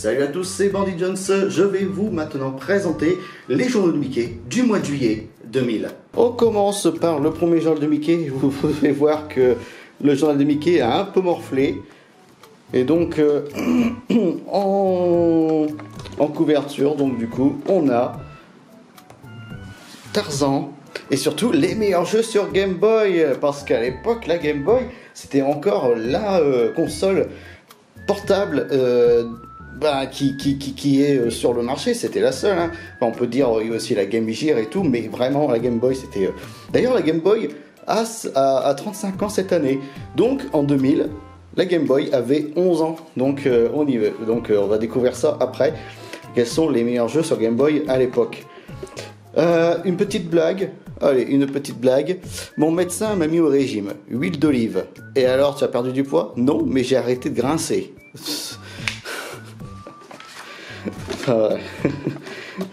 Salut à tous, c'est Bandy Jones. Je vais vous maintenant présenter les journaux de Mickey du mois de juillet 2000. On commence par le premier journal de Mickey. Vous pouvez voir que le journal de Mickey a un peu morflé. Et donc, en couverture, donc du coup, on a Tarzan. Et surtout, les meilleurs jeux sur Game Boy. Parce qu'à l'époque, la Game Boy, c'était encore la console portable qui est sur le marché. C'était la seule. Hein. Enfin, on peut dire aussi la Game Gear et tout. Mais vraiment, la Game Boy, c'était... D'ailleurs, la Game Boy a 35 ans cette année. Donc, en 2000... la Game Boy avait 11 ans, donc on y va. Donc on va découvrir ça après. Quels sont les meilleurs jeux sur Game Boy à l'époque? Une petite blague. Allez, une petite blague. Mon médecin m'a mis au régime. Huile d'olive. Et alors, tu as perdu du poids? Non, mais j'ai arrêté de grincer.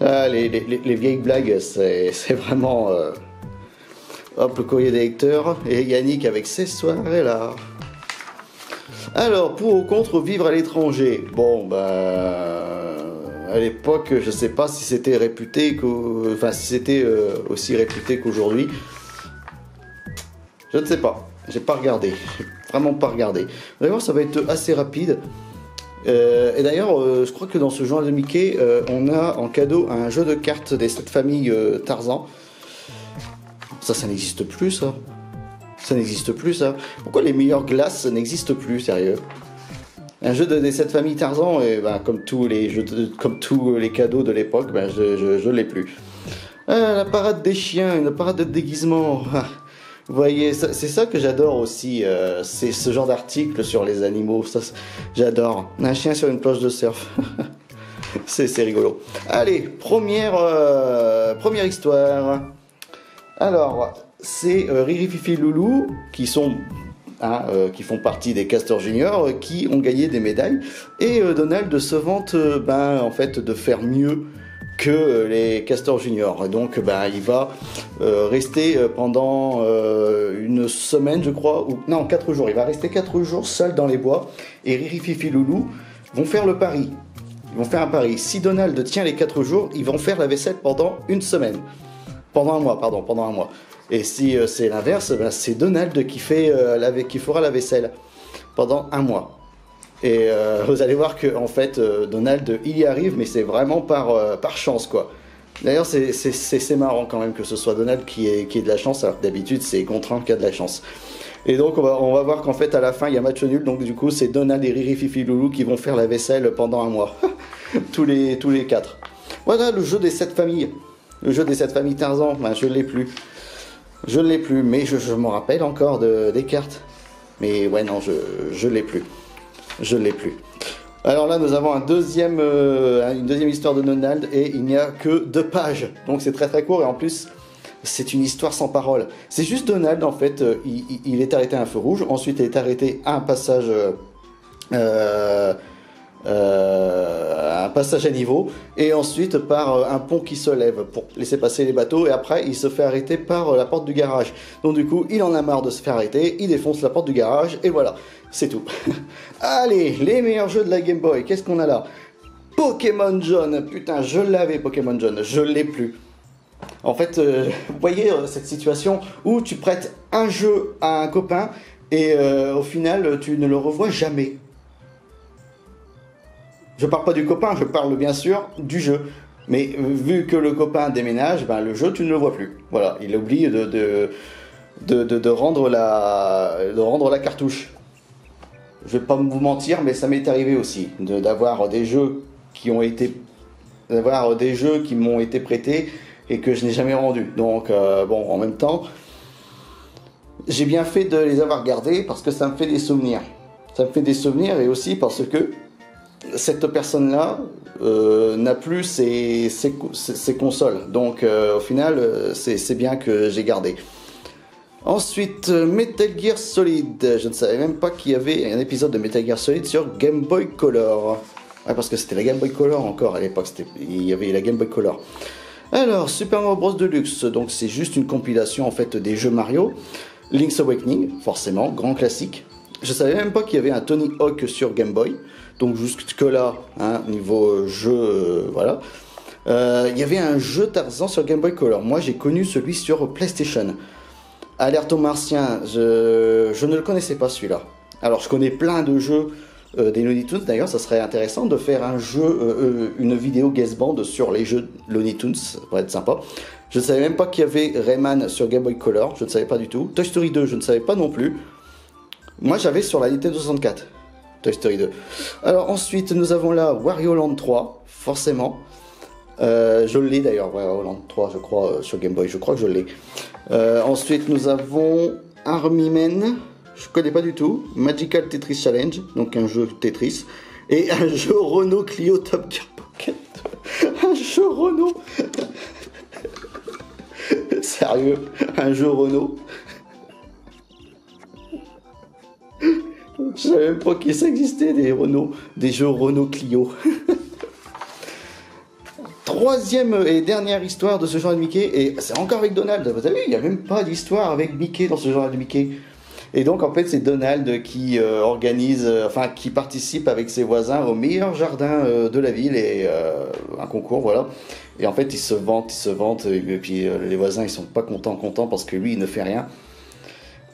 Les vieilles blagues, c'est vraiment... Hop, le courrier des lecteurs. Et Yannick avec ses soirées-là. Alors, pour ou contre vivre à l'étranger? Bon, à l'époque, je sais pas si c'était réputé, si c'était aussi réputé qu'aujourd'hui. Je ne sais pas, j'ai pas regardé, j'ai vraiment pas regardé. D'ailleurs, ça va être assez rapide. Et d'ailleurs, je crois que dans ce journal de Mickey, on a en cadeau un jeu de cartes des 7 familles Tarzan. Ça n'existe plus, ça. Ça n'existe plus, ça. Pourquoi les meilleures glaces n'existent plus, sérieux? Un jeu des 7 familles Tarzan, et comme tous les jeux, comme tous les cadeaux de l'époque, je l'ai plus. La parade des chiens, une parade de déguisement. Vous voyez, c'est ça que j'adore aussi. C'est ce genre d'article sur les animaux. Ça, j'adore. Un chien sur une planche de surf. c'est rigolo. Allez, première histoire. Alors, c'est Riri, Fifi, Loulou qui font partie des Castors Junior qui ont gagné des médailles, et Donald se vante en fait de faire mieux que les Castors Junior. Et donc il va rester pendant une semaine, je crois, ou non, 4 jours. Il va rester 4 jours seul dans les bois, et Riri, Fifi, Loulou vont faire le pari. Ils vont faire un pari. Si Donald tient les 4 jours, ils vont faire la vaisselle pendant une semaine. Pendant un mois. Et si c'est l'inverse, c'est Donald qui fera la vaisselle pendant un mois. Et vous allez voir que en fait Donald il y arrive, mais c'est vraiment par chance, quoi. D'ailleurs c'est marrant quand même que ce soit Donald qui ait de la chance, alors que d'habitude c'est Gontran qui a de la chance. Et donc on va voir qu'en fait à la fin il y a match nul, donc du coup c'est Donald et Riri, Fifi, Loulou qui vont faire la vaisselle pendant un mois. tous les 4. Voilà le jeu des 7 familles. Le jeu des 7 familles Tarzan, je ne l'ai plus. Je ne l'ai plus, mais je m'en rappelle encore des cartes. Mais ouais, non, je ne l'ai plus. Je ne l'ai plus. Alors là, nous avons une deuxième histoire de Donald, et il n'y a que 2 pages. Donc c'est très très court, et en plus, c'est une histoire sans parole. C'est juste Donald, en fait, il est arrêté à un feu rouge, ensuite il est arrêté à un passage... un passage à niveau, et ensuite par un pont qui se lève pour laisser passer les bateaux, et après il se fait arrêter par la porte du garage. Donc du coup il en a marre de se faire arrêter, il défonce la porte du garage, et voilà, c'est tout. Allez, les meilleurs jeux de la Game Boy, qu'est-ce qu'on a là? Pokémon Jaune, putain je l'avais Pokémon Jaune, je l'ai plus. En fait, vous voyez cette situation où tu prêtes un jeu à un copain, et au final tu ne le revois jamais. Je parle pas du copain, je parle bien sûr du jeu. Mais vu que le copain déménage, le jeu tu ne le vois plus. Voilà, il oublie de rendre la cartouche. Je vais pas vous mentir, mais ça m'est arrivé aussi d'avoir des jeux qui m'ont été prêtés et que je n'ai jamais rendus. Donc en même temps, j'ai bien fait de les avoir gardés parce que ça me fait des souvenirs. Ça me fait des souvenirs, et aussi parce que cette personne-là n'a plus ses consoles. Donc au final, c'est bien que j'ai gardé. Ensuite, Metal Gear Solid. Je ne savais même pas qu'il y avait un épisode de Metal Gear Solid sur Game Boy Color. Ouais, parce que c'était la Game Boy Color encore à l'époque. Il y avait la Game Boy Color. Alors, Super Mario Bros Deluxe. Donc c'est juste une compilation en fait des jeux Mario. Link's Awakening, forcément, grand classique. Je savais même pas qu'il y avait un Tony Hawk sur Game Boy. Donc jusque là, hein, niveau jeu, voilà. Il y avait un jeu Tarzan sur Game Boy Color. Moi, j'ai connu celui sur PlayStation. Alerte aux Martiens, je ne le connaissais pas celui-là. Alors, je connais plein de jeux des Looney Tunes. D'ailleurs, ça serait intéressant de faire un jeu, une vidéo guest band sur les jeux Looney Tunes. Ça pourrait être sympa. Je ne savais même pas qu'il y avait Rayman sur Game Boy Color. Je ne savais pas du tout. Toy Story 2, je ne savais pas non plus. Moi, j'avais sur la Nintendo 64. Toy Story 2. Alors, ensuite, nous avons là Wario Land 3, forcément. Je l'ai d'ailleurs, Wario Land 3, je crois, sur Game Boy. Je crois que je l'ai. Ensuite, nous avons Army Men. Je connais pas du tout. Magical Tetris Challenge, donc un jeu Tetris. Et un jeu Renault Clio Top Gear Pocket. Un jeu Renault. Sérieux, un jeu Renault. Je savais même pas que ça existait, des Renault, des jeux Renault Clio. Troisième et dernière histoire de ce genre de Mickey, et c'est encore avec Donald. Vous avez vu, il n'y a même pas d'histoire avec Mickey dans ce genre de Mickey. Et donc en fait c'est Donald qui organise, enfin qui participe avec ses voisins au meilleur jardin de la ville, et un concours, voilà. Et en fait il se vante, et puis les voisins ils sont pas contents parce que lui il ne fait rien.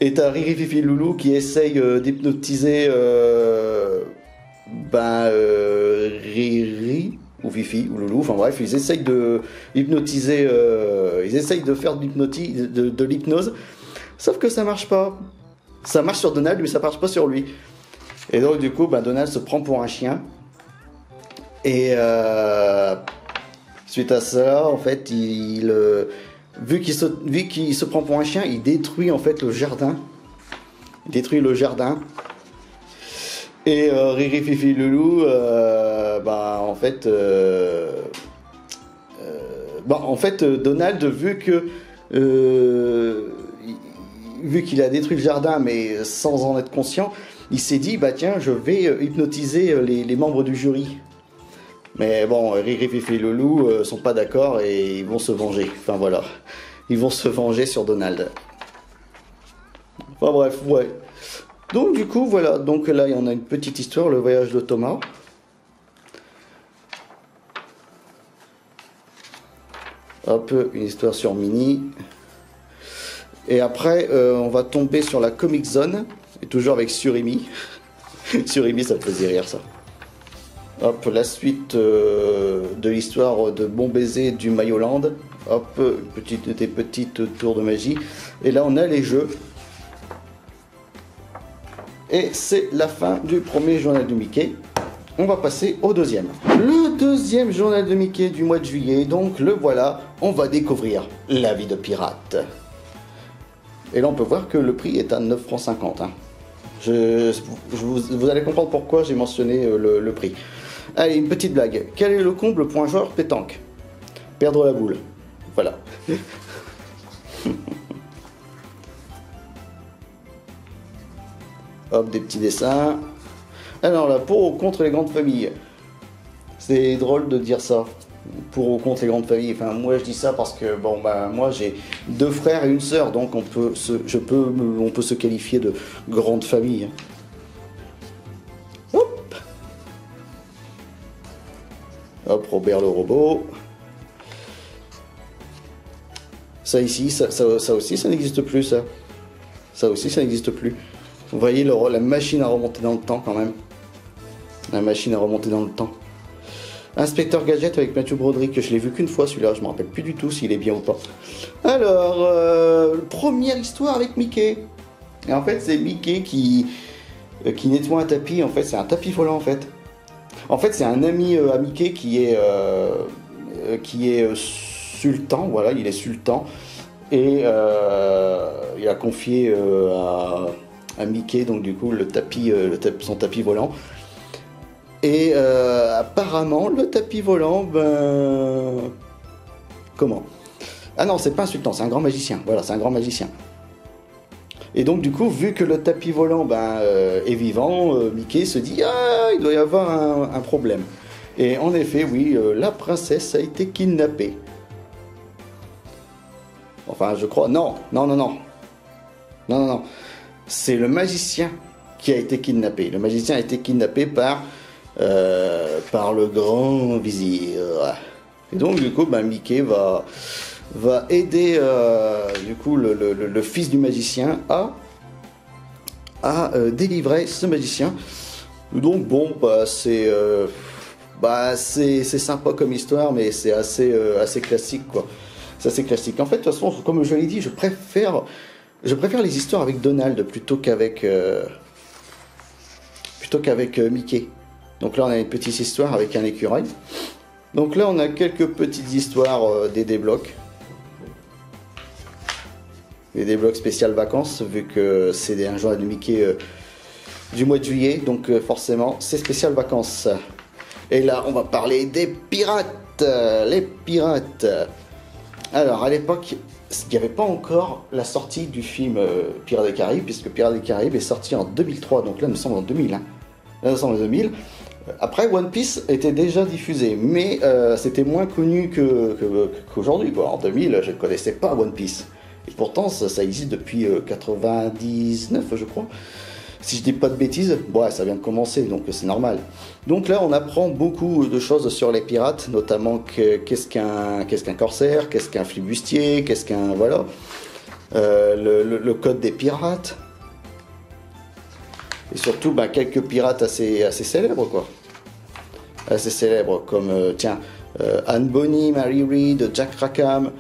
Et t'as Riri, Fifi, Loulou qui essaye d'hypnotiser Riri ou Fifi ou Loulou, enfin bref, ils essayent de hypnotiser, ils essayent de faire de l'hypnose, sauf que ça marche pas. Ça marche sur Donald, mais ça marche pas sur lui. Et donc du coup, Donald se prend pour un chien. Et suite à ça, en fait, vu qu'il se prend pour un chien, il détruit en fait le jardin. Il détruit le jardin. Et Riri, Fifi, Loulou, en fait, Donald, vu qu'il a détruit le jardin, mais sans en être conscient, il s'est dit, tiens, je vais hypnotiser les membres du jury. Mais bon, Riri, Fifi et Loulou sont pas d'accord et ils vont se venger. Enfin voilà, ils vont se venger sur Donald. Enfin bref, ouais. Donc du coup, voilà, donc là, il y en a une petite histoire, le voyage de Thomas. Hop, une histoire sur Minnie. Et après, on va tomber sur la Comic Zone, et toujours avec Surimi. Surimi, ça me faisait rire, ça. Hop, la suite de l'histoire de Bon Baiser du Mayoland. Hop, des petites tours de magie. Et là, on a les jeux. Et c'est la fin du premier journal de Mickey. On va passer au deuxième. Le deuxième journal de Mickey du mois de juillet. Donc, le voilà. On va découvrir la vie de pirate. Et là, on peut voir que le prix est à 9,50 francs. Hein. Vous allez comprendre pourquoi j'ai mentionné le prix. Allez, une petite blague. Quel est le comble pour un joueur pétanque? Perdre la boule. Voilà. Hop, des petits dessins. Alors là, pour ou contre les grandes familles. C'est drôle de dire ça. Pour ou contre les grandes familles. Enfin, moi je dis ça parce que moi j'ai 2 frères et une sœur, donc on peut se qualifier de grande famille. Hop, hop, Robert le robot. Ça ici, ça aussi, ça n'existe plus, ça. Ça aussi, ça n'existe plus. Vous voyez la machine à remonter dans le temps quand même. La machine à remonter dans le temps. Inspecteur Gadget avec Mathieu Broderick, je l'ai vu qu'une fois celui-là, je me rappelle plus du tout s'il est bien ou pas. Alors, première histoire avec Mickey. Et en fait, c'est Mickey qui nettoie un tapis. En fait, c'est un tapis volant en fait. En fait, c'est un ami à Mickey qui est sultan. Voilà, il est sultan. Et il a confié à Mickey, donc du coup, son tapis volant. Et apparemment, le tapis volant, comment? Ah non, c'est pas un sultan, c'est un grand magicien. Voilà, c'est un grand magicien. Et donc, du coup, vu que le tapis volant est vivant, Mickey se dit, ah, il doit y avoir un problème. Et en effet, oui, la princesse a été kidnappée. Enfin, je crois. Non. C'est le magicien qui a été kidnappé. Le magicien a été kidnappé par par le grand vizir. Et donc du coup, Mickey va aider du coup le fils du magicien à délivrer ce magicien. Donc bon, c'est sympa comme histoire, mais c'est assez classique, quoi. C'est assez classique. En fait, de toute façon, comme je l'ai dit, je préfère les histoires avec Donald plutôt qu'avec Mickey. Donc là, on a une petite histoire avec un écureuil. Donc là, on a quelques petites histoires des déblocs. Les déblocs spéciales vacances, vu que c'est un journal de Mickey du mois de juillet, donc forcément, c'est spécial vacances. Et là, on va parler des pirates. Les pirates. Alors, à l'époque, il n'y avait pas encore la sortie du film Pirates des Caraïbes, puisque Pirates des Caraïbes est sorti en 2003, donc là, nous sommes en 2000. Là, nous sommes en 2000. Après, One Piece était déjà diffusé, mais c'était moins connu qu'aujourd'hui, quoi. En 2000, je ne connaissais pas One Piece. Et pourtant, ça existe depuis 99, je crois. Si je dis pas de bêtises, bon, ça vient de commencer, donc c'est normal. Donc là, on apprend beaucoup de choses sur les pirates, notamment qu'est-ce qu'un corsaire, qu'est-ce qu'un flibustier, qu'est-ce qu'un... Voilà. Le code des pirates. Et surtout, quelques pirates assez célèbres, quoi. Assez célèbres, comme, Anne Bonny, Mary Read, Jack Rackham,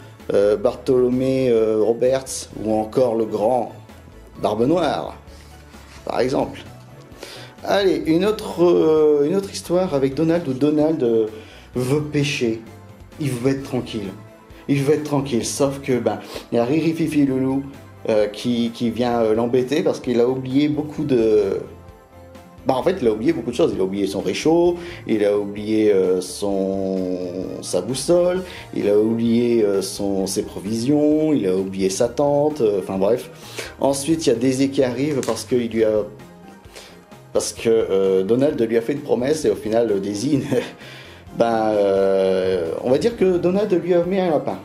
Bartholomé Roberts, ou encore le grand Barbe Noire, par exemple. Allez, une autre histoire avec Donald, où Donald veut pêcher. Il veut être tranquille. Sauf que, il y a Riri Fifi Loulou qui vient l'embêter parce qu'il a oublié beaucoup de... en fait, il a oublié beaucoup de choses. Il a oublié son réchaud, il a oublié sa boussole, il a oublié ses provisions, il a oublié sa tente, enfin bref. Ensuite, il y a Daisy qui arrive parce que Donald lui a fait une promesse et au final, Daisy, on va dire que Donald lui a mis un lapin.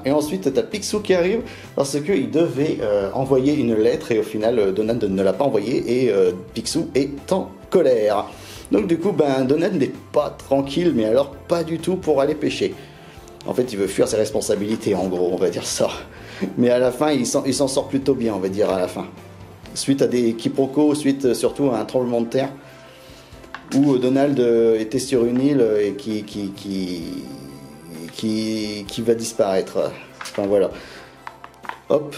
Et ensuite, tu as Picsou qui arrive parce qu'il devait envoyer une lettre et au final, Donald ne l'a pas envoyé et Picsou est en colère. Donc du coup, Donald n'est pas tranquille, mais alors pas du tout pour aller pêcher. En fait, il veut fuir ses responsabilités, en gros, on va dire ça. Mais à la fin, il s'en sort plutôt bien, on va dire, à la fin. Suite à des quiproquos, suite surtout à un tremblement de terre, où Donald était sur une île et qui va disparaître. Enfin voilà. Hop,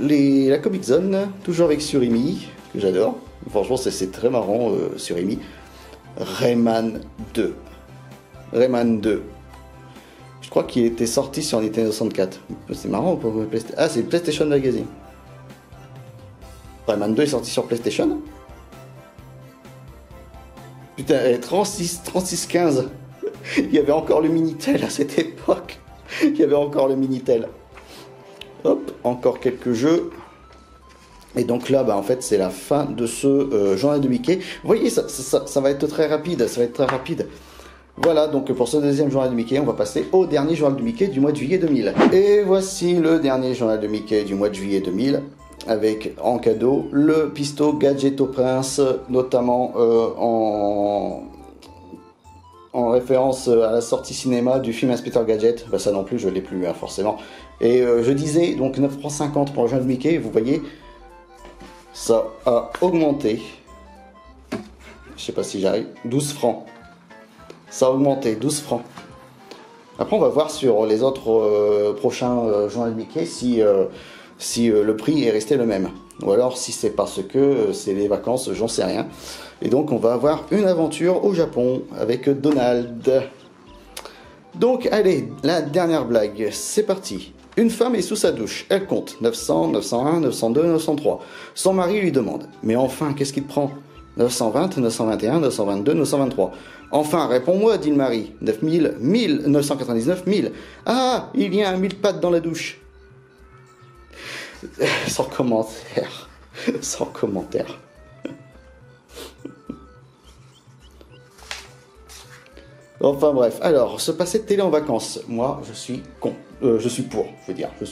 la Comic Zone, toujours avec Surimi, que j'adore. Franchement, c'est très marrant, Surimi. Rayman 2. Je crois qu'il était sorti sur Nintendo 64. C'est marrant pour PlayStation. Ah, c'est PlayStation Magazine. Rayman 2 est sorti sur PlayStation. Putain, 3615. Il y avait encore le Minitel à cette époque. Hop, encore quelques jeux. Et donc là, en fait, c'est la fin de ce journal de Mickey. Vous voyez, ça va être très rapide. Voilà, donc pour ce deuxième journal de Mickey, on va passer au dernier journal de Mickey du mois de juillet 2000. Et voici le dernier journal de Mickey du mois de juillet 2000. Avec en cadeau le Pisto Gadgeto Prince, notamment en référence à la sortie cinéma du film Inspecteur Gadget. Ça non plus, je l'ai plus, forcément. Et je disais donc 9,50 € pour le jeu de Mickey. Vous voyez, ça a augmenté. Je sais pas si j'arrive. 12 francs. Ça a augmenté, 12 francs. Après, on va voir sur les autres prochains journaux de Mickey si le prix est resté le même. Ou alors si c'est parce que c'est les vacances, j'en sais rien. Et donc on va avoir une aventure au Japon avec Donald. Donc allez, la dernière blague, c'est parti. Une femme est sous sa douche, elle compte 900, 901, 902, 903. Son mari lui demande, mais enfin, qu'est-ce qu'il te prend? 920, 921, 922, 923. Enfin, réponds-moi, dit le mari. 9000, 1000, 999, 1000. Ah, il y a un 1000 pattes dans la douche. Sans commentaire. Sans commentaire. Enfin bref, alors, se passer de télé en vacances. Moi, je suis pour, je suis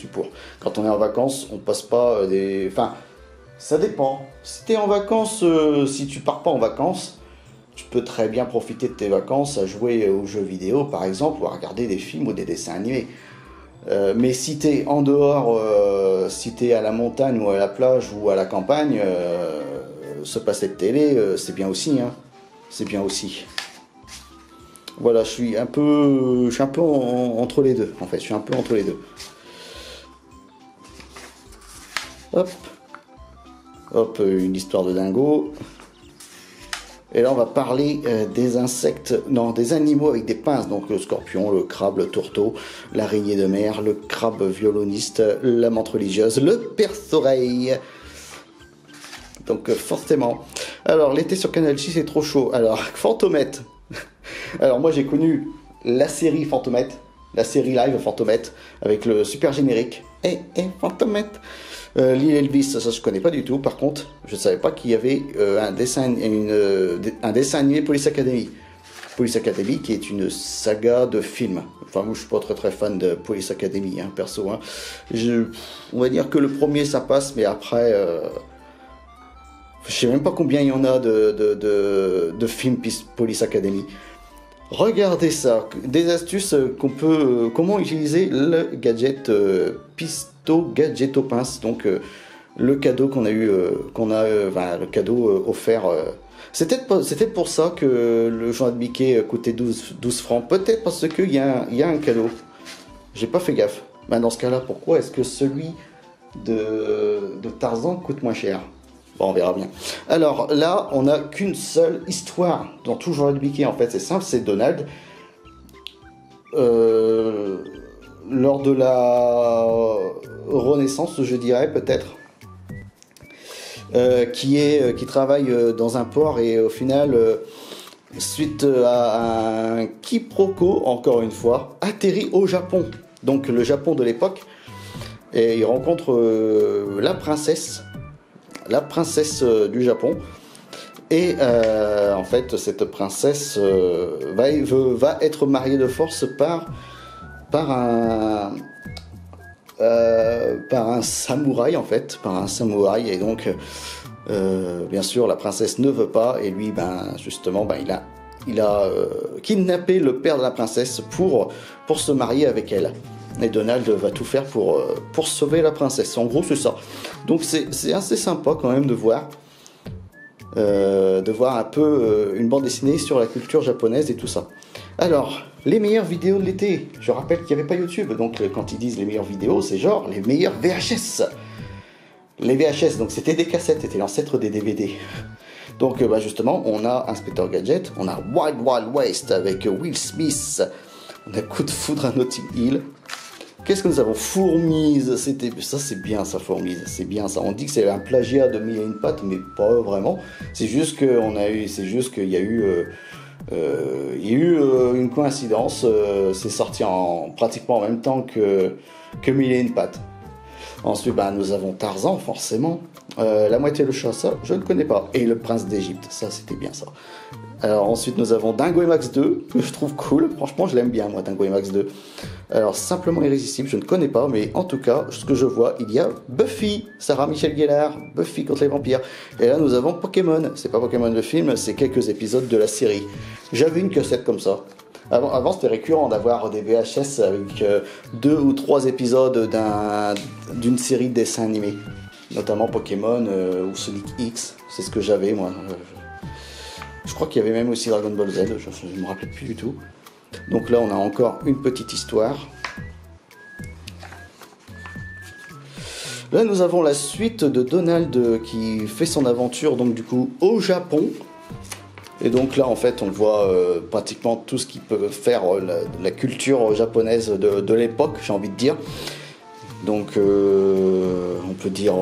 pour. Quand on est en vacances, on passe pas des... Enfin, ça dépend. Si t'es en vacances, si tu pars pas en vacances, tu peux très bien profiter de tes vacances à jouer aux jeux vidéo, par exemple, ou à regarder des films ou des dessins animés. Mais si t'es en dehors, si t'es à la montagne ou à la plage ou à la campagne, se passer de télé, c'est bien aussi, hein. C'est bien aussi. Voilà, je suis un peu entre les deux, en fait. Je suis un peu entre les deux. Hop. Hop, une histoire de dingo. Et là, on va parler des insectes, non, des animaux avec des pinces. Donc le scorpion, le crabe, le tourteau, l'araignée de mer, le crabe violoniste, la menthe religieuse, le perce-oreille. Donc forcément. Alors, l'été sur Canal 6, c'est trop chaud. Alors, Fantomette. Alors, moi, j'ai connu la série Fantomette, la série live Fantomette, avec le super générique. Fantomette. L'île Elvis, ça je connais pas du tout. Par contre, je savais pas qu'il y avait un dessin animé Police Academy. Police Academy qui est une saga de films. Enfin, moi je suis pas très fan de Police Academy, hein, perso. Hein. On va dire que le premier ça passe, mais après, je sais même pas combien il y en a de films Police Academy. Regardez ça, des astuces comment utiliser le gadget Pisto Gadgeto Pince, donc le cadeau le cadeau offert. C'était pour ça que le joint de Mickey coûtait 12 francs, peut-être parce qu'il y a un cadeau. J'ai pas fait gaffe. Ben dans ce cas-là, pourquoi est-ce que celui de Tarzan coûte moins cher? Bon, on verra bien. Alors là, on n'a qu'une seule histoire dans tout genre de Mickey. En fait, c'est simple, c'est Donald. Lors de la Renaissance, je dirais peut-être, qui travaille dans un port et au final, suite à un quiproquo, encore une fois, atterrit au Japon. Donc le Japon de l'époque, et il rencontre la princesse du Japon. Et en fait, cette princesse va être mariée de force par un samouraï, en fait, par un samouraï. Et donc, bien sûr, la princesse ne veut pas. Et lui, justement, il a kidnappé le père de la princesse pour se marier avec elle. Et Donald va tout faire pour sauver la princesse. En gros, c'est ça. Donc c'est assez sympa quand même de voir un peu une bande dessinée sur la culture japonaise et tout ça. Alors, les meilleures vidéos de l'été. Je rappelle qu'il n'y avait pas YouTube. Donc quand ils disent les meilleures vidéos, c'est genre les meilleures VHS. Les VHS, donc c'était des cassettes, c'était l'ancêtre des DVD. Donc justement, on a Inspector Gadget, on a Wild Wild West avec Will Smith, on a Coup de foudre à Notting Hill. Qu'est-ce que nous avons? Fourmise, ça c'est bien ça, Fourmise, c'est bien ça. On dit que c'est un plagiat de Mille et une pattes, mais pas vraiment. C'est juste qu'il y a eu une coïncidence. C'est sorti pratiquement en même temps que Mille et une pattes. Ensuite, nous avons Tarzan, forcément. La moitié le chat, ça, je ne connais pas. Et le prince d'Égypte, ça, c'était bien ça. Alors, ensuite, nous avons Dingo et Max 2, que je trouve cool. Franchement, je l'aime bien, moi, Dingo et Max 2. Alors, Simplement Irrésistible, je ne connais pas, mais en tout cas, ce que je vois, il y a Buffy, Sarah Michelle Gellar, Buffy contre les vampires. Et là, nous avons Pokémon. C'est pas Pokémon le film, c'est quelques épisodes de la série. J'avais une cassette comme ça. Avant c'était récurrent d'avoir des VHS avec 2 ou 3 épisodes d'une série de dessins animés, notamment Pokémon ou Sonic X, c'est ce que j'avais moi. Je crois qu'il y avait même aussi Dragon Ball Z, je ne me rappelle plus du tout. Donc là on a encore une petite histoire. Là nous avons la suite de Donald qui fait son aventure donc du coup au Japon. Et donc là, en fait, on voit pratiquement tout ce qui peut faire la culture japonaise de l'époque, j'ai envie de dire. Donc, on peut dire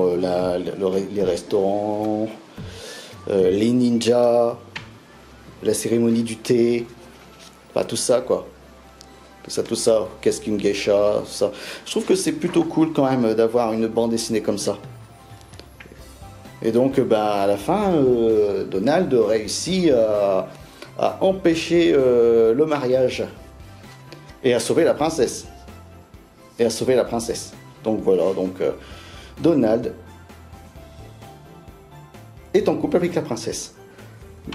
les restaurants, les ninjas, la cérémonie du thé, enfin tout ça, quoi. Tout ça, qu'est-ce qu'une geisha, tout ça. Je trouve que c'est plutôt cool quand même d'avoir une bande dessinée comme ça. Et donc, à la fin, Donald réussit à empêcher le mariage et à sauver la princesse. Donc voilà, Donald est en couple avec la princesse.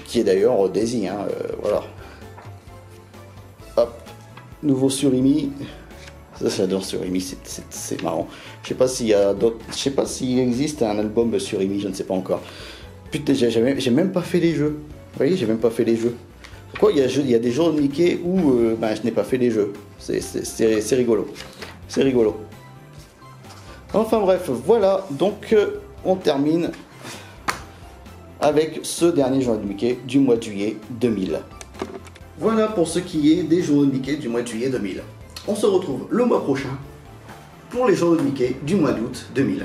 qui est d'ailleurs Daisy, hein, voilà. Hop, nouveau Surimi. Ça, j'adore Surimi, c'est marrant. Je sais pas s'il y a d'autres, je sais pas s'il existe un album Surimi, je ne sais pas encore. Putain, j'ai même pas fait les jeux. Vous voyez, j'ai même pas fait les jeux. Pourquoi il y a des jeux de Mickey où ben, je n'ai pas fait les jeux. C'est rigolo. C'est rigolo. Enfin bref, voilà. Donc on termine avec ce dernier journal de Mickey du mois de juillet 2000. Voilà pour ce qui est des journaux de Mickey du mois de juillet 2000. On se retrouve le mois prochain pour les journaux de Mickey du mois d'août 2000.